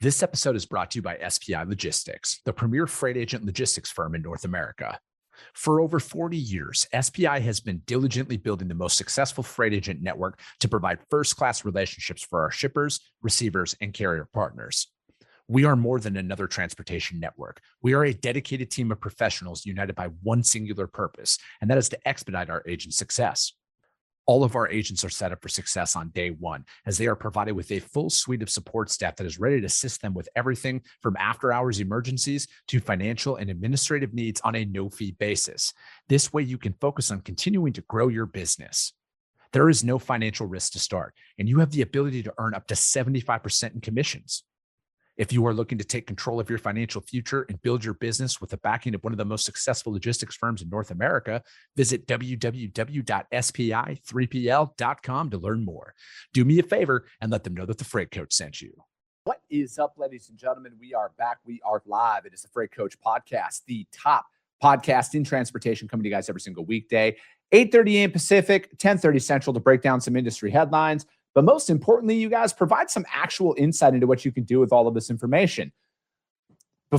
This episode is brought to you by SPI Logistics, the premier freight agent logistics firm in North America. For over 40 years, SPI has been diligently building the most successful freight agent network to provide first-class relationships for our shippers, receivers, and carrier partners. We are more than another transportation network. We are a dedicated team of professionals united by one singular purpose, and that is to expedite our agents' success. All of our agents are set up for success on day one, as they are provided with a full suite of support staff that is ready to assist them with everything from after-hours emergencies to financial and administrative needs on a no-fee basis. This way, you can focus on continuing to grow your business. There is no financial risk to start, and you have the ability to earn up to 75% in commissions. If you are looking to take control of your financial future and build your business with the backing of one of the most successful logistics firms in North America, visit www.spi3pl.com to learn more. Do me a favor and let them know that the Freight Coach sent you. What is up, ladies and gentlemen? We are back. We are live. It is the Freight Coach Podcast, the top podcast in transportation, coming to you guys every single weekday, 8:30 a.m. Pacific, 10:30 Central, to break down some industry headlines. But most importantly, you guys provide some actual insight into what you can do with all of this information. You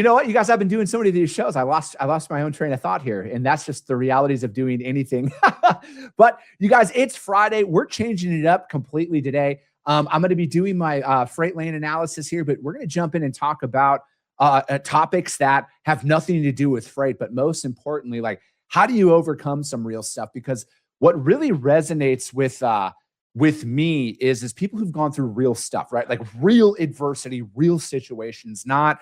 know what? You guys have been doing so many of these shows. I lost my own train of thought here. And that's just the realities of doing anything. But you guys, it's Friday. We're changing it up completely today. I'm going to be doing my freight lane analysis here, but we're going to jump in and talk about topics that have nothing to do with freight. But most importantly, like, how do you overcome some real stuff? Because what really resonates with me is people who've gone through real stuff, right? Like real adversity, real situations, not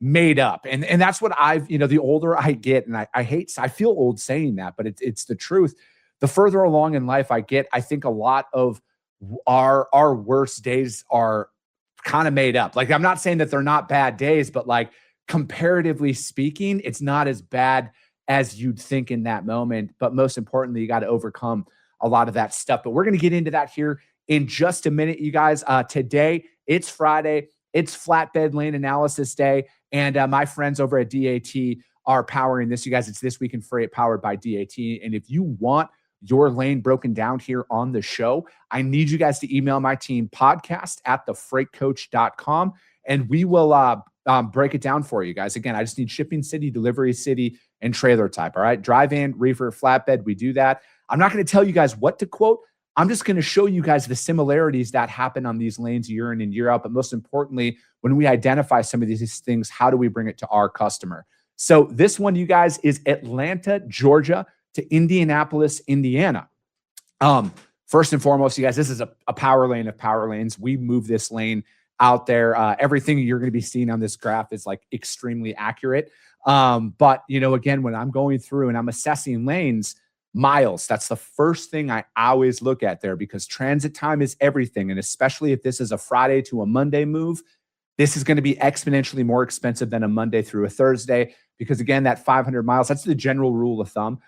made up. And that's what the older I get, and I feel old saying that, but it's the truth. The further along in life I get, I think a lot of our worst days are kind of made up. Like, I'm not saying that they're not bad days, but like, comparatively speaking, it's not as bad as you'd think in that moment. But most importantly, you got to overcome a lot of that stuff. But we're going to get into that here in just a minute, you guys. Today, it's Friday. It's Flatbed Lane Analysis Day. And my friends over at DAT are powering this. You guys, it's This Week in Freight, powered by DAT. And if you want your lane broken down here on the show, I need you guys to email my team, podcast@thefreightcoach.com, and we will break it down for you guys. Again, I just need shipping city, delivery city, and trailer type. All right. Dry van, reefer, flatbed. We do that. I'm not going to tell you guys what to quote. I'm just going to show you guys the similarities that happen on these lanes year in and year out. But most importantly, when we identify some of these things, how do we bring it to our customer? So this one, you guys, is Atlanta, Georgia to Indianapolis, Indiana. First and foremost, you guys, this is a power lane of power lanes. We move this lane out there. Everything you're going to be seeing on this graph is like extremely accurate. But, again, when I'm going through and I'm assessing lanes, miles, that's the first thing I always look at there, because transit time is everything. And especially if this is a Friday to a Monday move, this is going to be exponentially more expensive than a Monday through a Thursday, because again, that 500 miles, that's the general rule of thumb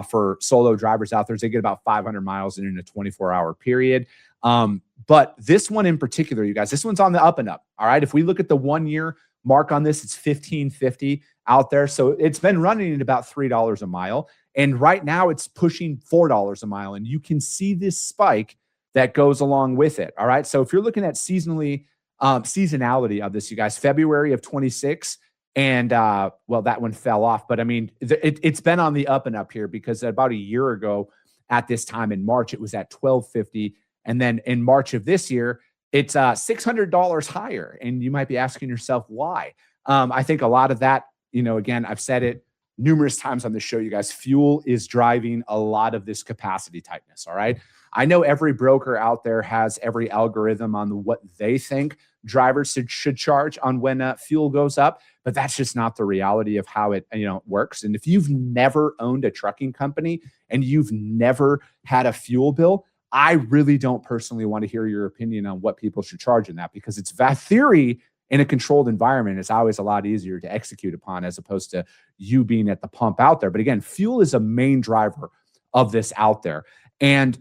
for solo drivers out there. They get about 500 miles in a 24-hour period. But this one in particular, you guys, this one's on the up and up. All right. If we look at the 1 year mark on this, it's $15.50 out there. So it's been running at about $3 a mile. And right now it's pushing $4 a mile. And you can see this spike that goes along with it. All right. So if you're looking at seasonality of this, you guys, February of 26, and that one fell off. But I mean, it's been on the up and up here, because about a year ago at this time in March, it was at $12.50. And then in March of this year, it's $600 higher. And you might be asking yourself why. I think a lot of that, again, I've said it numerous times on the show, you guys, fuel is driving a lot of this capacity tightness. All right. I know every broker out there has every algorithm on what they think drivers should charge on when fuel goes up, but that's just not the reality of how it works. And if you've never owned a trucking company and you've never had a fuel bill, I really don't personally want to hear your opinion on what people should charge in that, because it's that theory in a controlled environment is always a lot easier to execute upon, as opposed to you being at the pump out there. But again, fuel is a main driver of this out there. And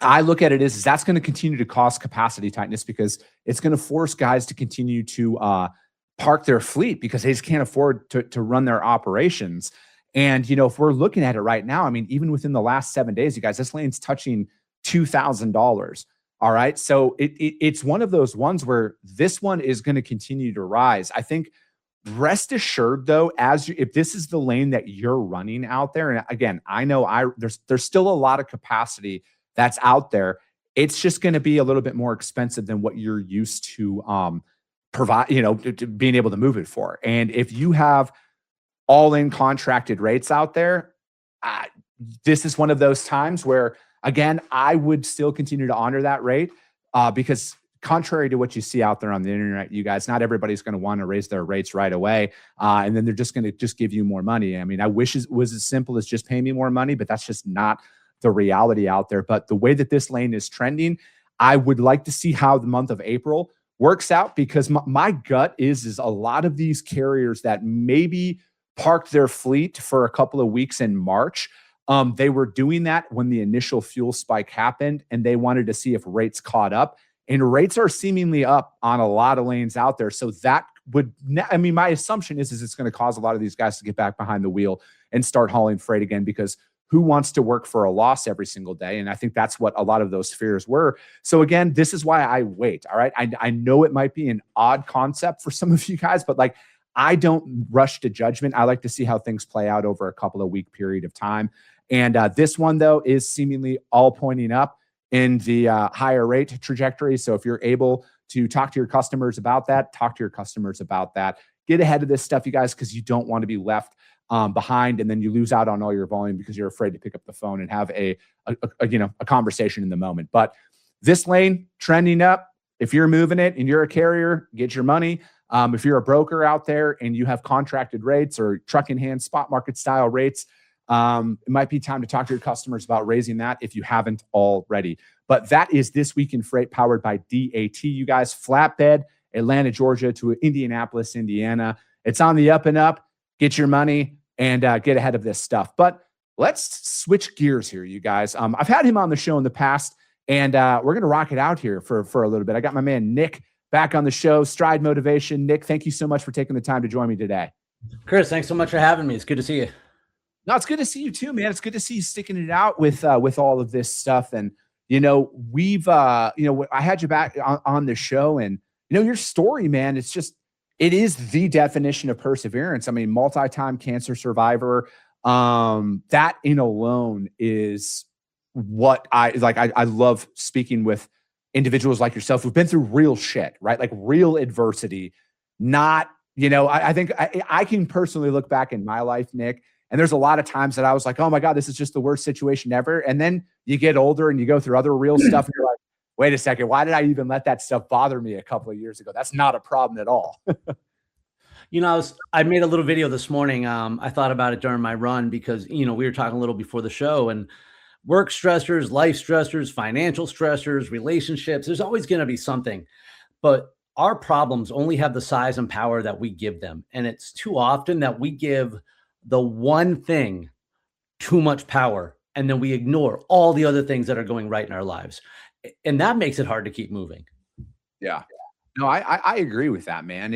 I look at it as that's going to continue to cause capacity tightness, because it's going to force guys to continue to park their fleet, because they just can't afford to run their operations. And, if we're looking at it right now, I mean, even within the last 7 days, you guys, this lane's touching $2,000. All right. So it's one of those ones where this one is going to continue to rise. I think rest assured though, if this is the lane that you're running out there, and again, I know there's still a lot of capacity that's out there. It's just going to be a little bit more expensive than what you're used to provide, to being able to move it for. And if you have all in contracted rates out there, this is one of those times where, again, I would still continue to honor that rate because contrary to what you see out there on the internet, you guys, not everybody's going to want to raise their rates right away. And then they're just going to give you more money. I mean, I wish it was as simple as just pay me more money, but that's just not the reality out there. But the way that this lane is trending, I would like to see how the month of April works out, because my gut is a lot of these carriers that maybe parked their fleet for a couple of weeks in March, they were doing that when the initial fuel spike happened, and they wanted to see if rates caught up. And rates are seemingly up on a lot of lanes out there. So that would, I mean, my assumption is it's going to cause a lot of these guys to get back behind the wheel and start hauling freight again, because who wants to work for a loss every single day? And I think that's what a lot of those fears were. So again, this is why I wait. All right. I know it might be an odd concept for some of you guys, but like, I don't rush to judgment. I like to see how things play out over a couple of week period of time. And this one, though, is seemingly all pointing up in the higher rate trajectory. So if you're able to talk to your customers about that, get ahead of this stuff, you guys, because you don't want to be left behind, and then you lose out on all your volume because you're afraid to pick up the phone and have a conversation in the moment. But this lane trending up. If you're moving it and you're a carrier, get your money. If you're a broker out there and you have contracted rates or truck in hand spot market style rates, it might be time to talk to your customers about raising that if you haven't already. But that is This Week in Freight, powered by DAT. You guys, flatbed, Atlanta, Georgia to Indianapolis, Indiana. It's on the up and up. Get your money and get ahead of this stuff. But let's switch gears here, you guys. I've had him on the show in the past, and we're going to rock it out here for a little bit. I got my man Nick back on the show, Stride Motivation. Nick, thank you so much for taking the time to join me today. Chris, thanks so much for having me. It's good to see you. No, it's good to see you too, man. It's good to see you sticking it out with all of this stuff. And, we've, I had you back on the show, and, your story, man, it is the definition of perseverance. I mean, multi-time cancer survivor, that in alone is what I like. I love speaking with individuals like yourself who've been through real shit, right? Like real adversity, not, I think I can personally look back in my life, Nick, and there's a lot of times that I was like, oh my God, this is just the worst situation ever. And then you get older and you go through other real stuff and you're like, wait a second, why did I even let that stuff bother me a couple of years ago? That's not a problem at all. I made a little video this morning. I thought about it during my run because, we were talking a little before the show, and work stressors, life stressors, financial stressors, relationships, there's always going to be something, but our problems only have the size and power that we give them. And it's too often that we give the one thing too much power, and then we ignore all the other things that are going right in our lives. And that makes it hard to keep moving. Yeah. No, I agree with that, man.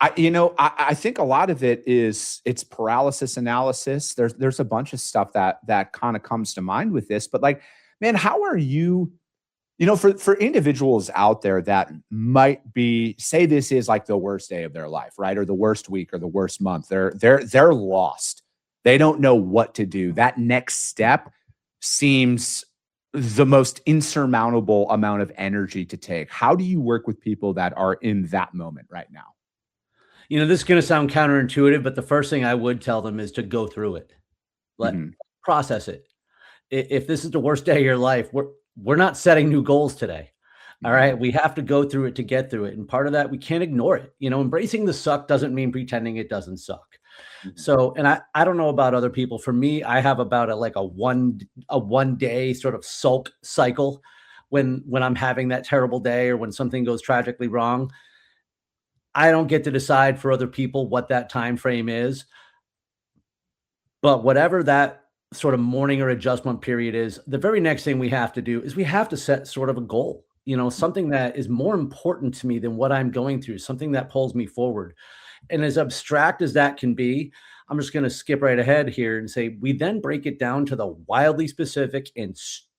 I think a lot of it is it's paralysis analysis. There's a bunch of stuff that kind of comes to mind with this, but like, man, how are you, for individuals out there that might say this is like the worst day of their life, right? Or the worst week or the worst month, they're lost. They don't know what to do. That next step seems the most insurmountable amount of energy to take. How do you work with people that are in that moment right now? This is going to sound counterintuitive, but the first thing I would tell them is to go through it. Process it. If this is the worst day of your life, we're not setting new goals today. All right. We have to go through it to get through it. And part of that, we can't ignore it. Embracing the suck doesn't mean pretending it doesn't suck. So, and I don't know about other people. For me, I have about a one day sort of sulk cycle when I'm having that terrible day or when something goes tragically wrong. I don't get to decide for other people what that time frame is. But whatever that sort of mourning or adjustment period is, the very next thing we have to do is we have to set sort of a goal, something that is more important to me than what I'm going through, something that pulls me forward. And as abstract as that can be, I'm just going to skip right ahead here and say, we then break it down to the wildly specific and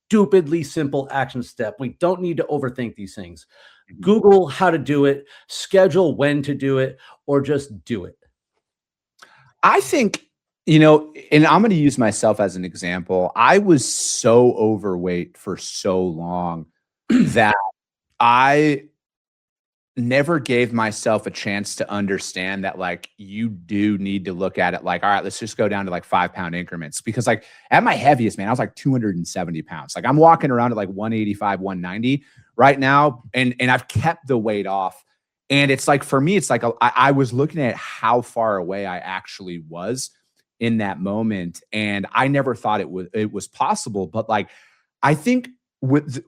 stupidly simple action step. We don't need to overthink these things. Google how to do it, schedule when to do it, or just do it. I think, and I'm going to use myself as an example. I was so overweight for so long that I never gave myself a chance to understand that, like, you do need to look at it like, all right, let's just go down to like 5-pound increments. Because like at my heaviest, man, I was like 270 pounds. Like I'm walking around at like 185, 190 right now. And I've kept the weight off. And it's like, for me, it's like, I was looking at how far away I actually was in that moment. And I never thought it was possible. But like, I think with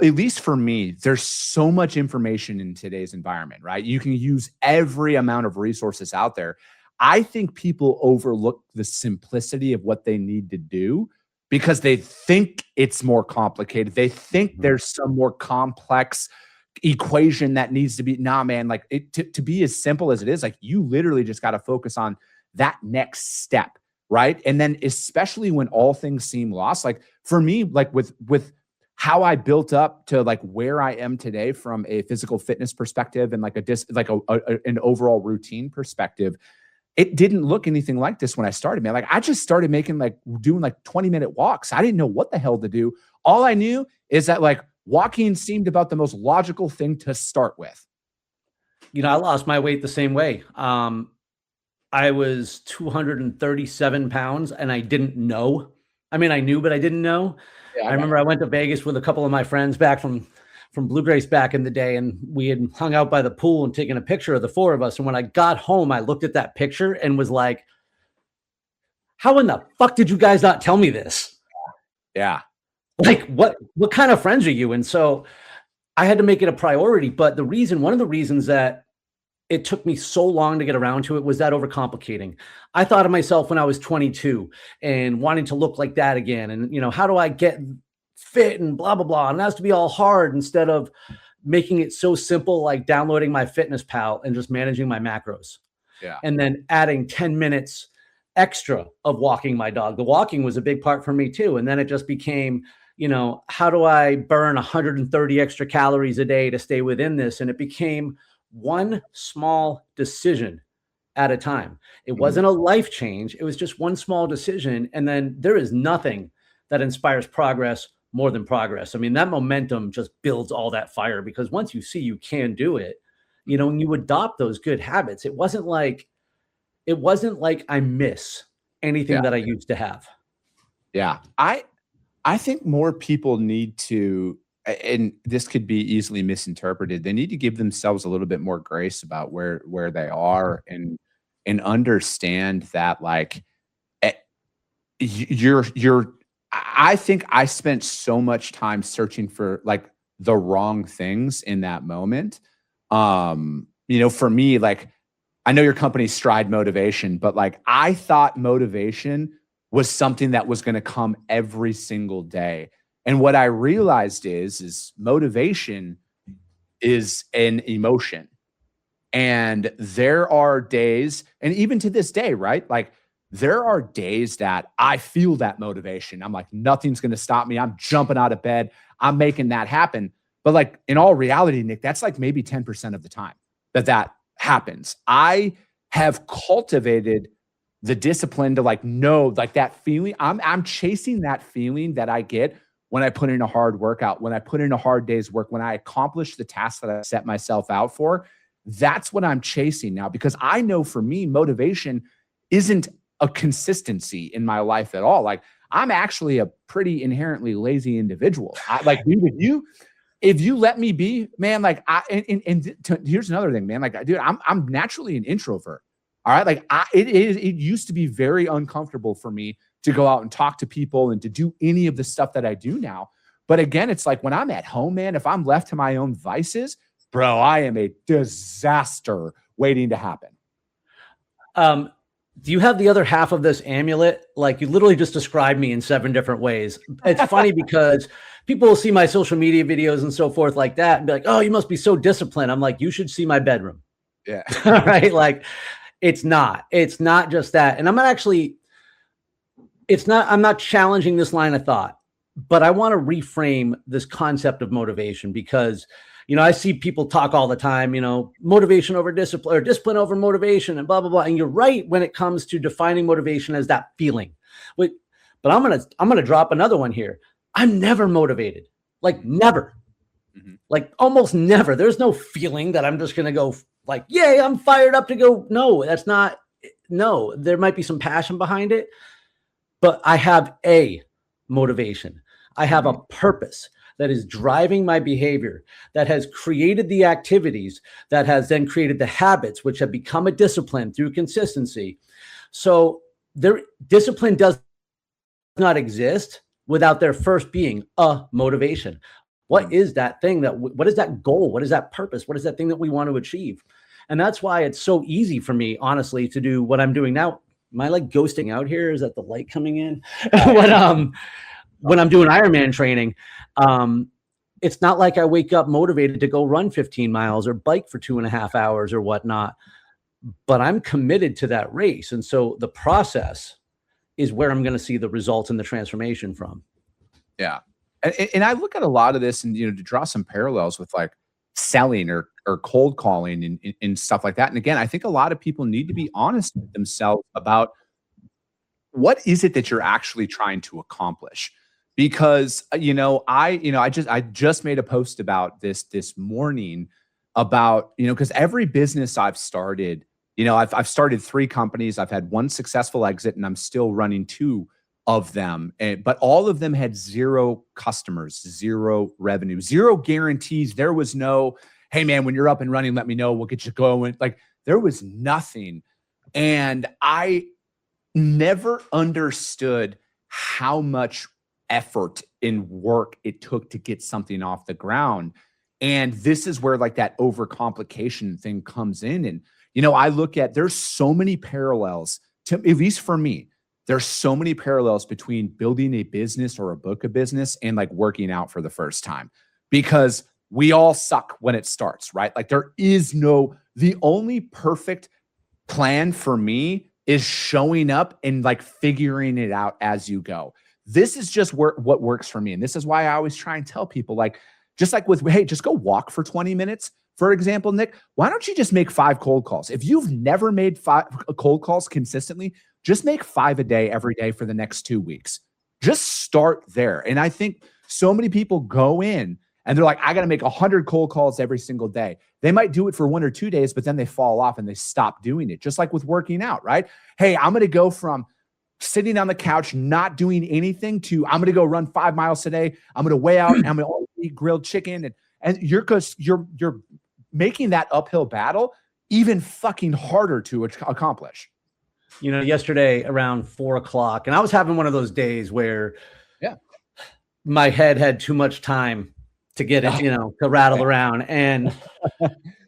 at least for me, there's so much information in today's environment, right? You can use every amount of resources out there. I think people overlook the simplicity of what they need to do because they think it's more complicated. They think there's some more complex equation that needs to be, nah, man, like to be as simple as it is, like you literally just got to focus on that next step, right? And then especially when all things seem lost, like for me, like with how I built up to like where I am today from a physical fitness perspective and like an overall routine perspective, it didn't look anything like this when I started, man. Like I just started doing like 20-minute walks. I didn't know what the hell to do. All I knew is that like walking seemed about the most logical thing to start with. I lost my weight the same way. I was 237 pounds and I didn't know. I mean, I knew, but I didn't know. Yeah, I remember I went to Vegas with a couple of my friends back from Blue Grace back in the day, and we had hung out by the pool and taken a picture of the four of us. And when I got home, I looked at that picture and was like, how in the fuck did you guys not tell me this? Yeah. Like what kind of friends are you? And so I had to make it a priority. But one of the reasons that it took me so long to get around to it was that overcomplicating. I thought of myself when I was 22 and wanting to look like that again. And, how do I get fit and blah, blah, blah. And it has to be all hard instead of making it so simple, like downloading my Fitness Pal and just managing my macros. Yeah. And then adding 10 minutes extra of walking my dog. The walking was a big part for me too. And then it just became, how do I burn 130 extra calories a day to stay within this? And it became one small decision at a time. It wasn't a life change. It was just one small decision. And then there is nothing that inspires progress more than progress. I mean, that momentum just builds all that fire because once you see you can do it, and you adopt those good habits, it wasn't like I miss anything that I used to have. Yeah. I think more people need to, and this could be easily misinterpreted, they need to give themselves a little bit more grace about where they are and understand that like I think I spent so much time searching for like the wrong things in that moment. For me, like I know your company Stride Motivation, but like I thought motivation was something that was going to come every single day. And what I realized is motivation is an emotion. And there are days, and even to this day, right? Like there are days that I feel that motivation. I'm like, nothing's going to stop me. I'm jumping out of bed. I'm making that happen. But like in all reality, Nick, that's like maybe 10% of the time that happens. I have cultivated the discipline to like know like that feeling. I'm chasing that feeling that I get when I put in a hard workout, when I put in a hard day's work, when I accomplish the task that I set myself out for. That's what I'm chasing now, because I know for me, motivation isn't a consistency in my life at all. Like I'm actually a pretty inherently lazy individual. If you let me be, man, like here's another thing, man. Like, dude, I'm naturally an introvert. All right. Like it used to be very uncomfortable for me to go out and talk to people and to do any of the stuff that I do now. But again, it's like when I'm at home, man, if I'm left to my own vices, bro, I am a disaster waiting to happen. Do you have the other half of this amulet? Like you literally just described me in 7 different ways. It's funny because people will see my social media videos and so forth like that and be like, oh, you must be so disciplined. I'm like, you should see my bedroom. Yeah. Right. Like it's not just that. And I'm not challenging this line of thought, but I want to reframe this concept of motivation because, I see people talk all the time, motivation over discipline or discipline over motivation and blah, blah, blah. And you're right when it comes to defining motivation as that feeling. But I'm going to drop another one here. I'm never motivated, like never, like almost never. There's no feeling that I'm just going to go like, yay, I'm fired up to go. No, there might be some passion behind it, but I have a motivation. I have a purpose that is driving my behavior, that has created the activities, that has then created the habits, which have become a discipline through consistency. So discipline does not exist without there first being a motivation. What is that thing what is that goal? What is that purpose? What is that thing that we want to achieve? And that's why it's so easy for me, honestly, to do what I'm doing now. Am I like ghosting out here? Is that the light coming in? When I'm doing Ironman training, it's not like I wake up motivated to go run 15 miles or bike for 2.5 hours or whatnot, but I'm committed to that race. And so the process is where I'm going to see the results and the transformation from. Yeah. And I look at a lot of this and, to draw some parallels with like selling or cold calling and stuff like that. And again, I think a lot of people need to be honest with themselves about what is it that you're actually trying to accomplish? Because, I just made a post about this morning about, because every business I've started, I've started 3 companies. I've had 1 successful exit and I'm still running 2 of them. But all of them had 0 customers, 0 revenue, 0 guarantees. There was no, hey man, when you're up and running, let me know, we'll get you going. Like there was nothing. And I never understood how much effort and work it took to get something off the ground. And this is where like that overcomplication thing comes in. And, I look at, there's so many parallels to, at least for me, there's so many parallels between building a business or a book of business and like working out for the first time, because we all suck when it starts, right? Like there is the only perfect plan for me is showing up and like figuring it out as you go. This is just what works for me. And this is why I always try and tell people, like, just like hey, just go walk for 20 minutes. For example, Nick, why don't you just make 5 cold calls? If you've never made 5 cold calls consistently, just make 5 a day every day for the next 2 weeks. Just start there. And I think so many people go in and they're like, I got to make 100 cold calls every single day. They might do it for 1 or 2 days, but then they fall off and they stop doing it. Just like with working out, right? Hey, I'm going to go from sitting on the couch, not doing anything to I'm going to go run 5 miles today. I'm going to weigh out and I'm going to eat grilled chicken. And you're making that uphill battle even fucking harder to accomplish. Yesterday around 4:00, and I was having one of those days where my head had too much time to get it, to rattle around. And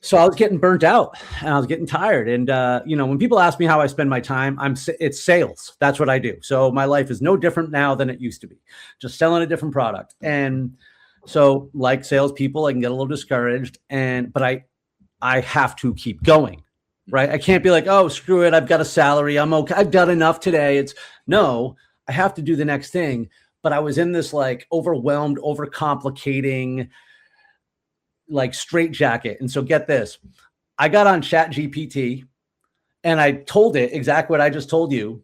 so I was getting burnt out and I was getting tired. And, when people ask me how I spend my time, it's sales. That's what I do. So my life is no different now than it used to be, just selling a different product. And so like salespeople, I can get a little discouraged but I have to keep going, right? I can't be like, oh, screw it. I've got a salary. I'm okay. I've done enough today. I have to do the next thing. But I was in this like overwhelmed, overcomplicating, like straitjacket. And so get this, I got on ChatGPT and I told it exactly what I just told you.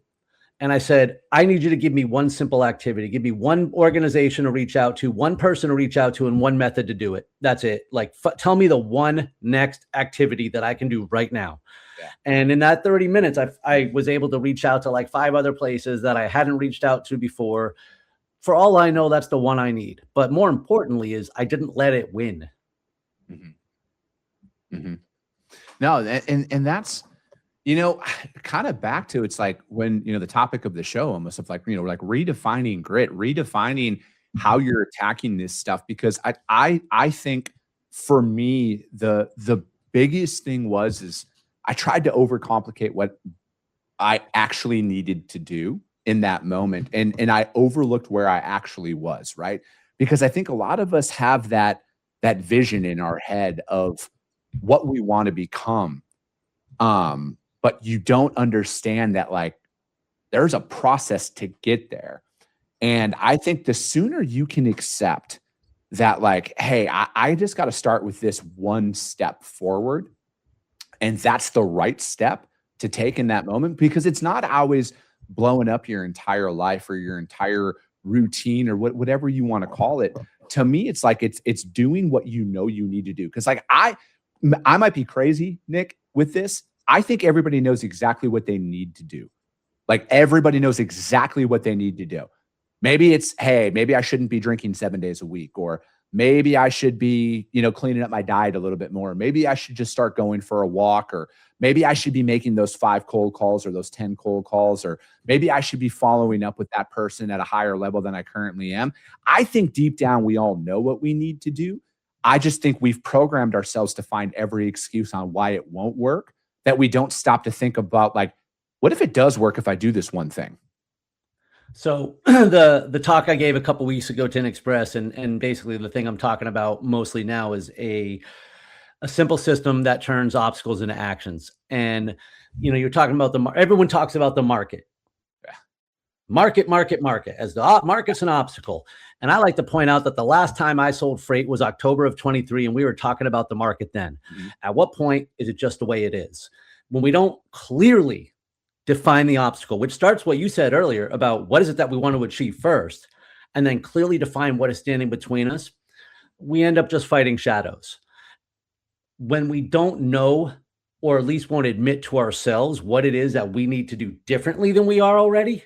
And I said, I need you to give me one simple activity. Give me one organization to reach out to, one person to reach out to, and one method to do it. That's it. Like, tell me the one next activity that I can do right now. Yeah. And in that 30 minutes, I was able to reach out to like 5 other places that I hadn't reached out to before. For all I know, that's the one I need. But more importantly is I didn't let it win. Mm-hmm. Mm-hmm. No, and that's, kind of back to, it's like when, the topic of the show almost of like, like redefining grit, redefining how you're attacking this stuff. Because I think for me, the biggest thing is I tried to overcomplicate what I actually needed to do in that moment. And I overlooked where I actually was, right? Because I think a lot of us have that vision in our head of what we want to become. But you don't understand that like there's a process to get there. And I think the sooner you can accept that, like, hey, I just got to start with this one step forward, and that's the right step to take in that moment, because it's not always blowing up your entire life or your entire routine or whatever you want to call it. To me, it's like it's doing what you know you need to do. Because like I might be crazy, Nick, with this. I think everybody knows exactly what they need to do. Like everybody knows exactly what they need to do. Maybe it's, hey, maybe I shouldn't be drinking 7 days a week, or maybe I should be, cleaning up my diet a little bit more. Maybe I should just start going for a walk, or maybe I should be making those 5 cold calls or those 10 cold calls, or maybe I should be following up with that person at a higher level than I currently am. I think deep down, we all know what we need to do. I just think we've programmed ourselves to find every excuse on why it won't work, that we don't stop to think about, like, what if it does work if I do this one thing? So the talk I gave a couple weeks ago to Express, and basically the thing I'm talking about mostly now is a simple system that turns obstacles into actions. And you're talking about everyone talks about the market, market, as the market's an obstacle. And I like to point out that the last time I sold freight was October of 23, and we were talking about the market then. Mm-hmm. At what point is it just the way it is? When we don't clearly define the obstacle, which starts what you said earlier about what is it that we want to achieve first, and then clearly define what is standing between us, we end up just fighting shadows. When we don't know, or at least won't admit to ourselves what it is that we need to do differently than we are already,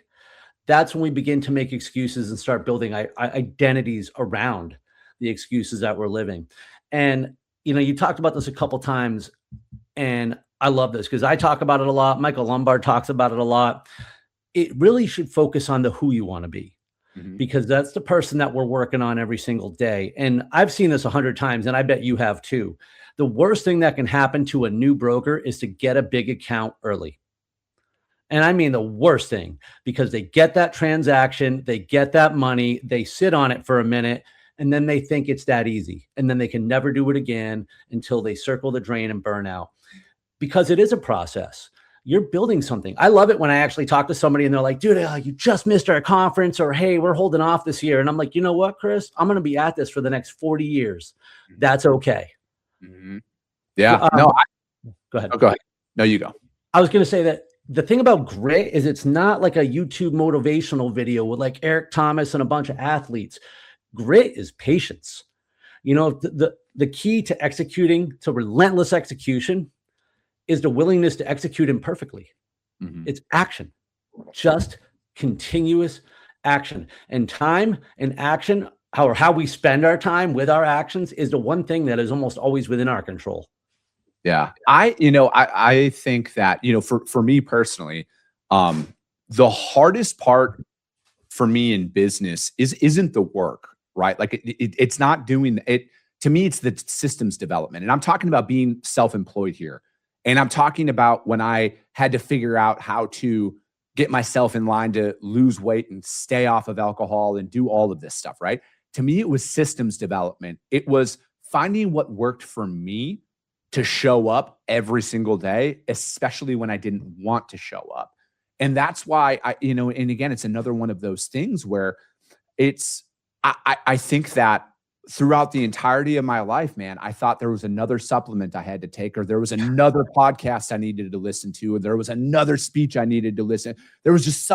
that's when we begin to make excuses and start building identities around the excuses that we're living. And, you talked about this a couple times, and I love this because I talk about it a lot. Michael Lombard talks about it a lot. It really should focus on the who you want to be, because that's the person that we're working on every single day. And I've seen this 100 times, and I bet you have too. The worst thing that can happen to a new broker is to get a big account early. And I mean the worst thing, because they get that transaction, they get that money, they sit on it for a minute, and then they think it's that easy. And then they can never do it again until they circle the drain and burn out. Because it is a process. You're building something. I love it when I actually talk to somebody and they're like, dude, you just missed our conference, or, hey, we're holding off this year. And I'm like, you know what, Chris? I'm going to be at this for the next 40 years. That's okay. Mm-hmm. Yeah. Go ahead. Oh, go ahead. No, you go. I was going to say that the thing about grit is it's not like a YouTube motivational video with like Eric Thomas and a bunch of athletes. Grit is patience. The key to executing, to relentless execution, is the willingness to execute imperfectly. Mm-hmm. It's action, just continuous action. And time and action, how we spend our time with our actions, is the one thing that is almost always within our control. Yeah. I think that, for me personally, the hardest part for me in business isn't the work, right? Like it's not doing it. To me, it's the systems development. And I'm talking about being self-employed here. And I'm talking about when I had to figure out how to get myself in line to lose weight and stay off of alcohol and do all of this stuff, right? To me, it was systems development. It was finding what worked for me to show up every single day, especially when I didn't want to show up. And that's why and again, it's another one of those things where I think that throughout the entirety of my life, man, I thought there was another supplement I had to take, or there was another podcast I needed to listen to, or there was another speech I needed to listen. There was just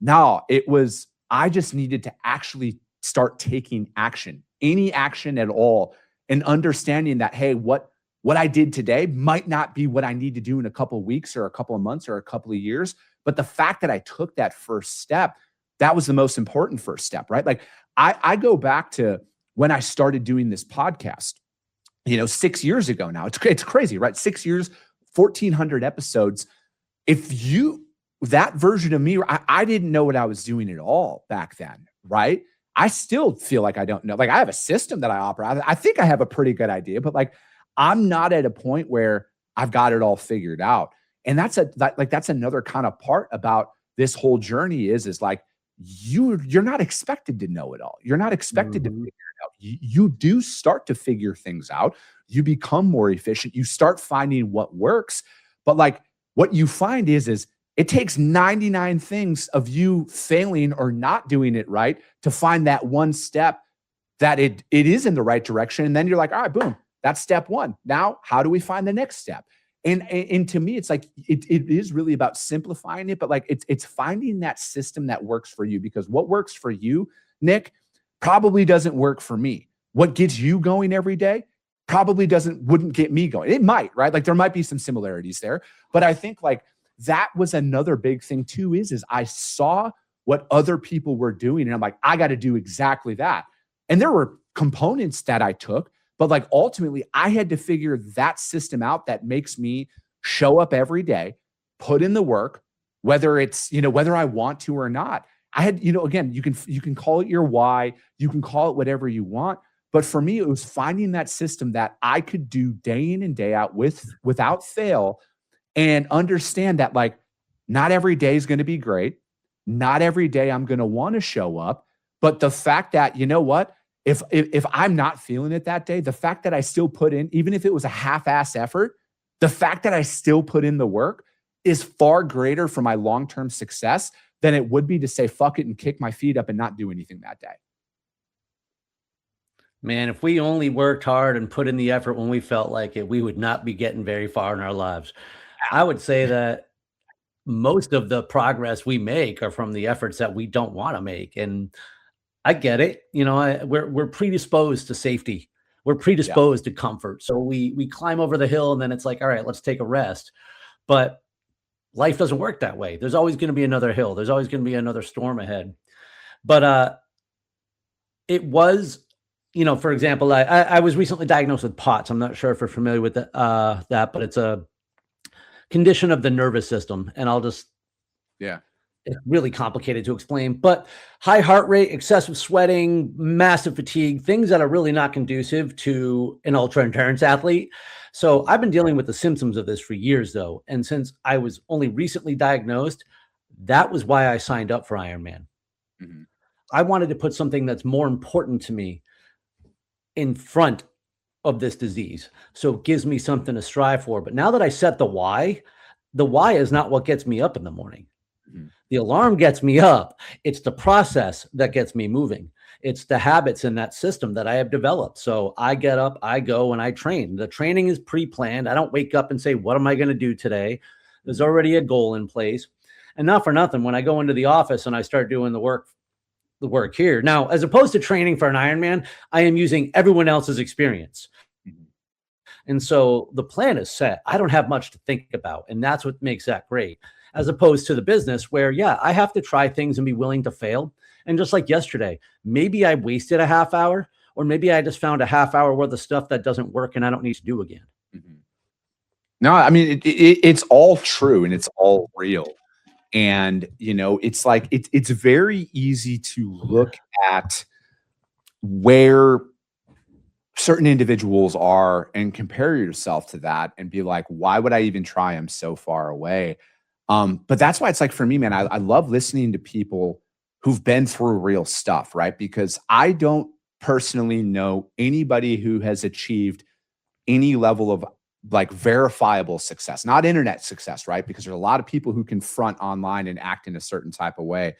I just needed to actually start taking action, any action at all, and understanding that, hey, what I did today might not be what I need to do in a couple of weeks or a couple of months or a couple of years. But the fact that I took that first step, that was the most important first step, right? Like I go back to when I started doing this podcast, 6 years ago now. It's crazy, right? 6 years, 1,400 episodes. That version of me, I didn't know what I was doing at all back then, right? I still feel like I don't know. Like I have a system that I operate. I think I have a pretty good idea, but like I'm not at a point where I've got it all figured out. And that's another kind of part about this whole journey is like you're not expected to know it all. You're not expected to figure it out. You do start to figure things out. You become more efficient. You start finding what works. But like what you find is It takes 99 things of you failing or not doing it right to find that one step that it is in the right direction. And then you're like, all right, boom, that's step one. Now, how do we find the next step? And to me, it's like, it is really about simplifying it, but like it's finding that system that works for you, because what works for you, Nick, probably doesn't work for me. What gets you going every day probably wouldn't get me going. It might, right? Like there might be some similarities there, but I think like that was another big thing too, is I saw what other people were doing and I'm like, I got to do exactly that. And there were components that I took, but like ultimately I had to figure that system out that makes me show up every day, put in the work, whether it's, whether I want to or not. I had, again, you can call it your why, you can call it whatever you want. But for me, it was finding that system that I could do day in and day out without fail, and understand that like not every day is going to be great. Not every day I'm going to want to show up. But the fact that, you know what, if I'm not feeling it that day, the fact that I still put in, even if it was a half-ass effort, the fact that I still put in the work is far greater for my long-term success than it would be to say, fuck it and kick my feet up and not do anything that day. Man, if we only worked hard and put in the effort when we felt like it, we would not be getting very far in our lives. I would say that most of the progress we make are from the efforts that we don't want to make. And I get it. We're predisposed to safety. We're predisposed to comfort. So we climb over the hill and then it's like, all right, let's take a rest. But life doesn't work that way. There's always going to be another hill. There's always going to be another storm ahead. But it was, for example, I was recently diagnosed with POTS. I'm not sure if you're familiar with that, but it's a condition of the nervous system. And it's really complicated to explain, but high heart rate, excessive sweating, massive fatigue, things that are really not conducive to an ultra endurance athlete. So I've been dealing with the symptoms of this for years though. And since I was only recently diagnosed, that was why I signed up for Ironman. Mm-hmm. I wanted to put something that's more important to me in front of this disease. So it gives me something to strive for. But now that I set the why is not what gets me up in the morning. Mm-hmm. The alarm gets me up. It's the process that gets me moving. It's the habits in that system that I have developed. So I get up, I go, and I train. The training is pre-planned. I don't wake up and say, what am I going to do today? There's already a goal in place. And not for nothing, when I go into the office and I start doing the work here. Now, as opposed to training for an Ironman, I am using everyone else's experience. Mm-hmm. And so the plan is set. I don't have much to think about. And that's what makes that great. As opposed to the business where, I have to try things and be willing to fail. And just like yesterday, maybe I wasted a half hour, or maybe I just found a half hour worth of stuff that doesn't work and I don't need to do again. Mm-hmm. No, I mean, it's all true and it's all real. And, it's like, it's very easy to look at where certain individuals are and compare yourself to that and be like, why would I even try? I'm so far away. But that's why it's like, for me, man, I love listening to people who've been through real stuff, right? Because I don't personally know anybody who has achieved any level of like verifiable success, not internet success, right? Because there's a lot of people who can front online and act in a certain type of way.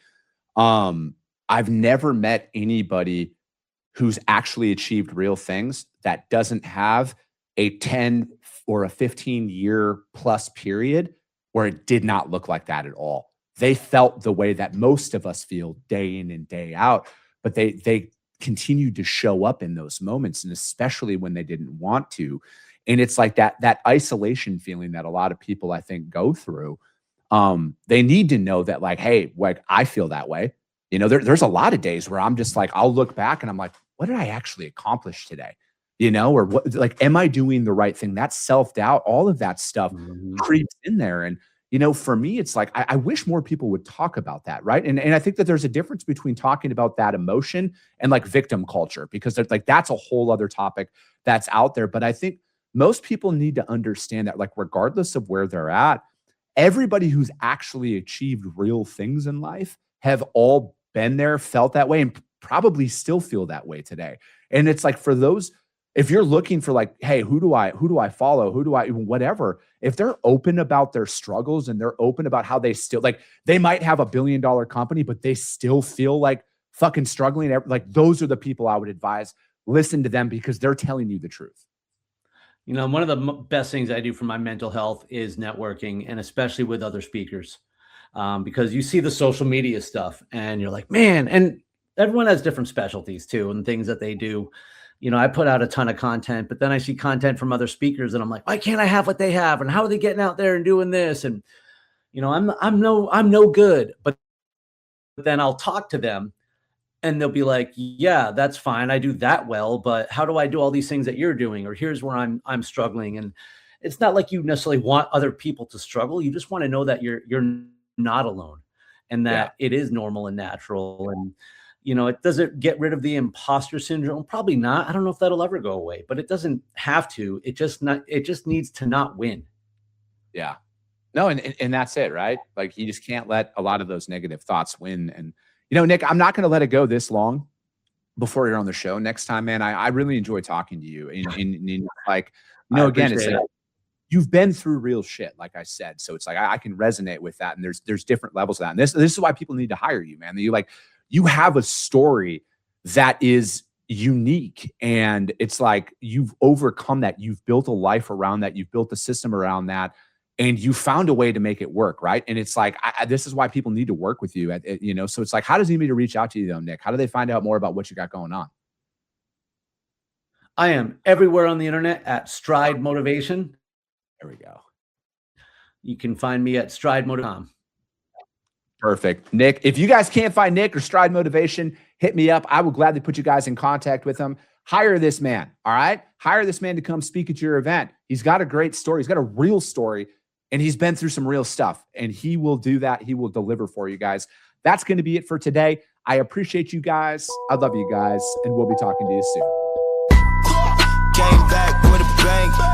I've never met anybody who's actually achieved real things that doesn't have a 10 or a 15-year plus period where it did not look like that at all. They felt the way that most of us feel day in and day out, but they continued to show up in those moments, and especially when they didn't want to. And it's like that isolation feeling that a lot of people, I think, go through. They need to know that, like, hey, like, I feel that way. There's a lot of days where I'm just like, I'll look back and I'm like, what did I actually accomplish today? Or what, like, am I doing the right thing? That self-doubt, all of that stuff creeps in there. And, for me, it's like, I wish more people would talk about that. Right. And I think that there's a difference between talking about that emotion and like victim culture, because like, that's a whole other topic that's out there. But I think most people need to understand that, like, regardless of where they're at, everybody who's actually achieved real things in life have all been there, felt that way, and probably still feel that way today. And it's like, for those if you're looking for like, hey, who do I follow? Who do I, whatever, if they're open about their struggles and they're open about how they still, like, they might have $1 billion company, but they still feel like fucking struggling. Like, those are the people I would advise. Listen to them because they're telling you the truth. You know, one of the best things I do for my mental health is networking, and especially with other speakers, because you see the social media stuff and you're like, man, and everyone has different specialties too and things that they do. You know, I put out a ton of content, but then I see content from other speakers and I'm like, why can't I have what they have? And how are they getting out there and doing this? And, you know, I'm no good, but then I'll talk to them and they'll be like, yeah, that's fine. I do that well, but how do I do all these things that you're doing? Or here's where I'm struggling. And it's not like you necessarily want other people to struggle. You just want to know that you're not alone and that it is normal and natural. And, you know, does it get rid of the imposter syndrome? Probably not. I don't know if that'll ever go away, but it doesn't have to. It just needs to not win. Yeah. No, and that's it, right? Like, you just can't let a lot of those negative thoughts win. And, you know, Nick, I'm not going to let it go this long before you're on the show next time, man. I really enjoy talking to you. And like, you know, again, it's like, you've been through real shit, like I said. So it's like, I can resonate with that. And there's different levels of that. And this is why people need to hire you, man. You have a story that is unique, and it's like, you've overcome that. You've built a life around that. You've built a system around that, and you found a way to make it work. Right. And it's like, this is why people need to work with you you know, so it's like, how does anybody reach out to you though, Nick? How do they find out more about what you got going on? I am everywhere on the internet at Stride Motivation. There we go. You can find me at stridemotivation.com. Perfect. Nick, if you guys can't find Nick or Stride Motivation, hit me up. I will gladly put you guys in contact with him. Hire this man. All right. Hire this man to come speak at your event. He's got a great story. He's got a real story, and he's been through some real stuff, and he will do that. He will deliver for you guys. That's going to be it for today. I appreciate you guys. I love you guys, and we'll be talking to you soon. Came back with a bang.